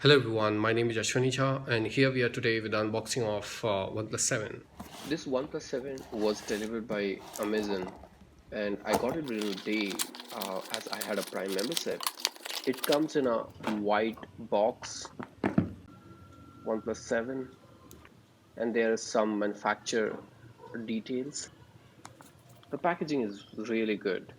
Hello everyone, my name is Ashwani Jha and here we are today with the unboxing of OnePlus 7. This OnePlus 7 was delivered by Amazon and I got it within a day as I had a Prime membership. It comes in a white box, OnePlus 7, and there are some manufacturer details. The packaging is really good.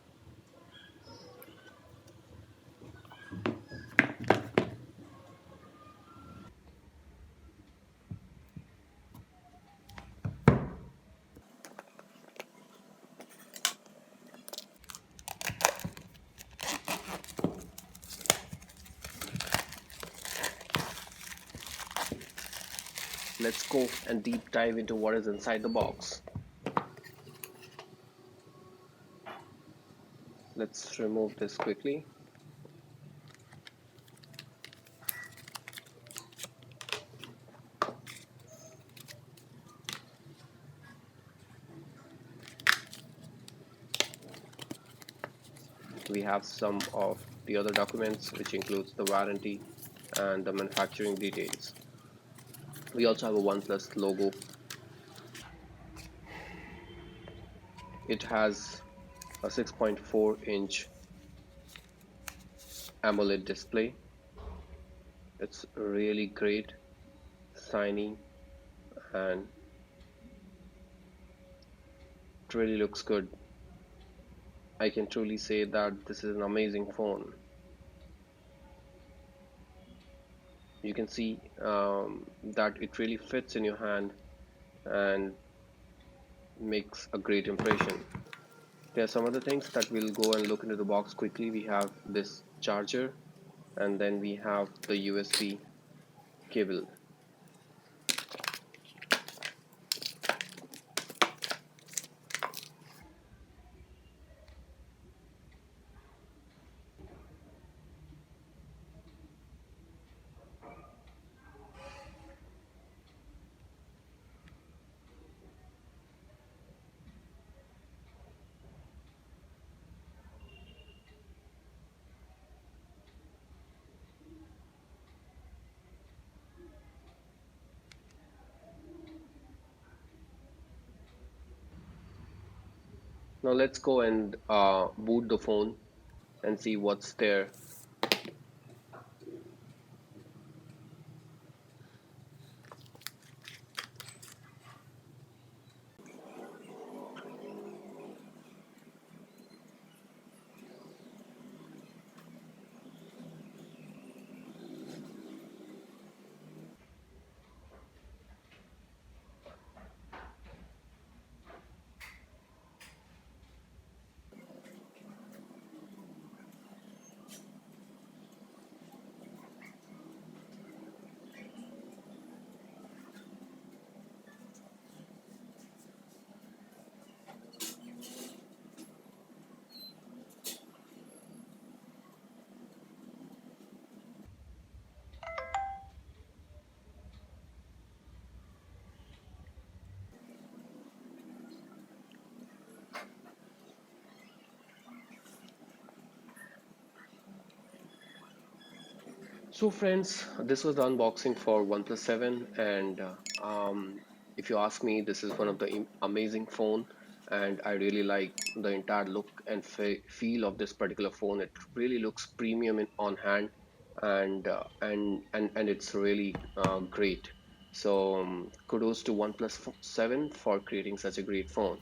Let's go and deep dive into what is inside the box. Let's remove this quickly. We have some of the other documents, which includes the warranty and the manufacturing details. We also have a OnePlus logo. It has a 6.4-inch AMOLED display. It's really great, shiny, and it really looks good. I can truly say that this is an amazing phone. You can see that it really fits in your hand and makes a great impression. There are some other things that we'll go and look into the box quickly. We have this charger, and then we have the USB cable. Now let's go and boot the phone and see what's there. So friends, this was the unboxing for OnePlus 7, and if you ask me, this is one of the amazing phone, and I really like the entire look and feel of this particular phone. It really looks premium on hand, and it's really great. So kudos to OnePlus 7 for creating such a great phone.